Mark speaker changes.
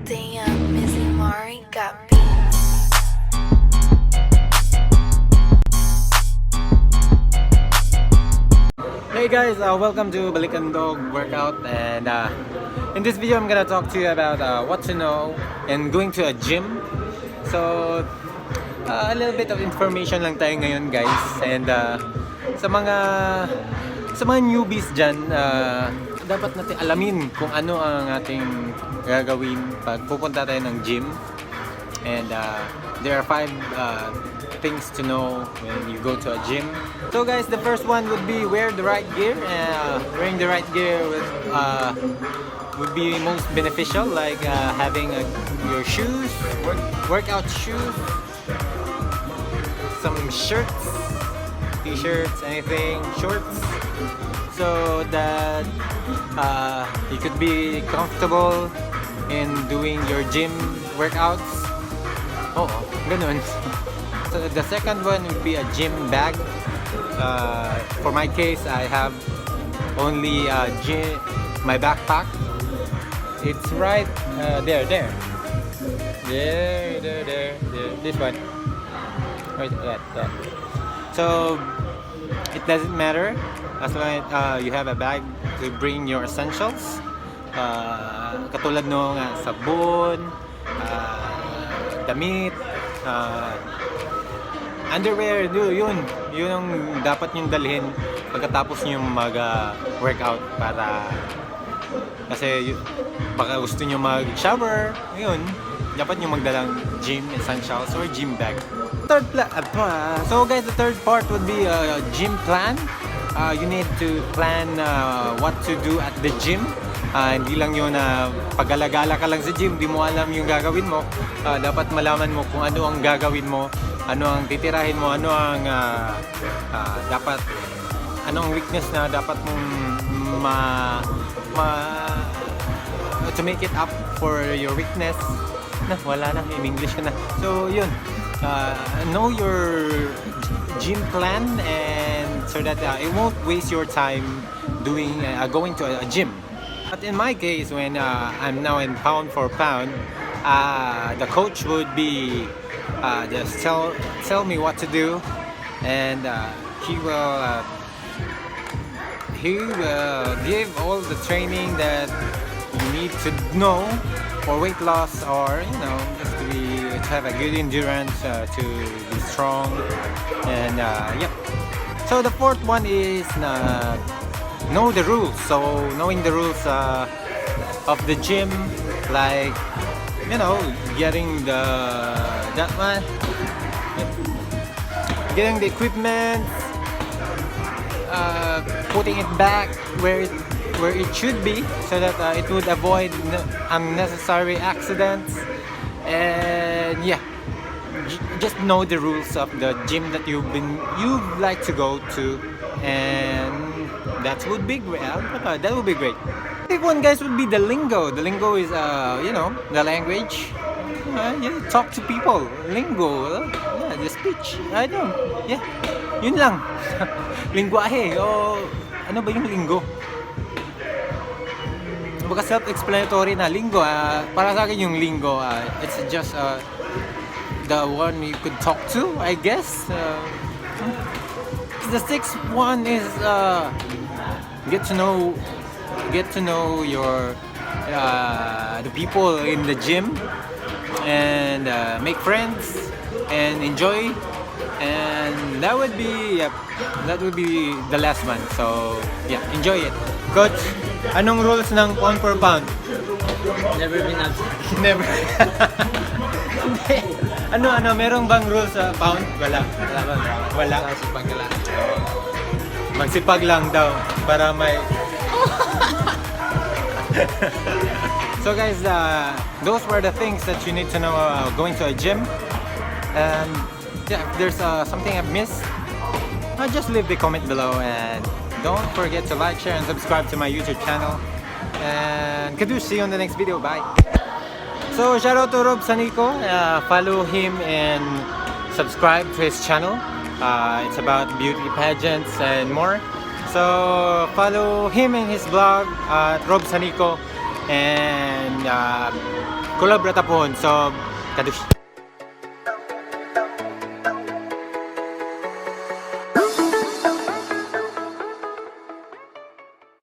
Speaker 1: Damn, Missy Mari got beats.
Speaker 2: Hey guys, welcome to Balik Alindog Workout, and in this video I'm gonna talk to you about what to know and going to a gym. So a little bit of information lang tayo ngayon guys, and sa mga newbies dyan, dapat natin alamin kung ano ang ating gagawin pag pupunta tayo ng gym. And there are 5 things to know when you go to a gym. So guys, the first one would be wear the right gear. Wearing the right gear would be most beneficial, like having your shoes, workout shoes, some shirts, t-shirts, anything, shorts, so that you could be comfortable in doing your gym workouts. Oh, ganun. So the second one would be a gym bag. For my case, I have only my backpack. It's right there. This one. Right, that. So it doesn't matter as long as you have a bag to bring your essentials. Katulad nung sabon, damit, underwear, yun ang dapat nyong dalhin pagkatapos nyong mag-workout, para kasi baka gusto nyo mag-shower, yun, dapat nyo magdalang gym essentials or gym bag. So guys, the third part would be a gym plan. You need to plan what to do at the gym. Hindi lang yun na pag-alagala ka lang sa gym, di mo alam yung gagawin mo. Dapat malaman mo kung ano ang gagawin mo, ano ang titirahin mo, ano ang dapat, ano ang weakness na dapat mong to make it up for your weakness. Wala na, in English ka na. So yun, know your gym plan, and so that it won't waste your time going to a gym. But in my case, when I'm now in pound for pound, the coach would be just tell me what to do, and he will give all the training that you need to know for weight loss, or just to have a good endurance, to be strong, and yep. So the fourth one is know the rules. So knowing the rules of the gym, like getting getting the equipment, putting it back where it should be, so that it would avoid unnecessary accidents. And yeah, just know the rules of the gym that you'd like to go to, and that would be great. That would be great. The one, guys, would be the lingo. The lingo is the language. Talk to people. Lingo. The speech. I know. Yeah. Yun lang. Lingwahe. O ano ba yung linggo? Baka self-explanatory na lingo. Para sa akin yung lingo, it's just the one you could talk to, I guess. The sixth one is get to know your the people in the gym, and make friends and enjoy, and that would be the last one. So yeah, enjoy it. Coach, anong rules ng pound per pound?
Speaker 3: Never been absent.
Speaker 2: Never. Ano, merong bang rules sa pound? Wala. Wala.
Speaker 3: Sipag lang.
Speaker 2: Magsipag lang daw para may So guys, those were the things that you need to know going to a gym. And yeah, if there's something I've missed, just leave the comment below, and don't forget to like, share, and subscribe to my YouTube channel. And Kadush, see you on the next video. Bye. So shout out to Rob Sanico. Follow him and subscribe to his channel. It's about beauty pageants and more. So follow him in his blog at Rob Sanico, and collab ra ta pohon. So kadush.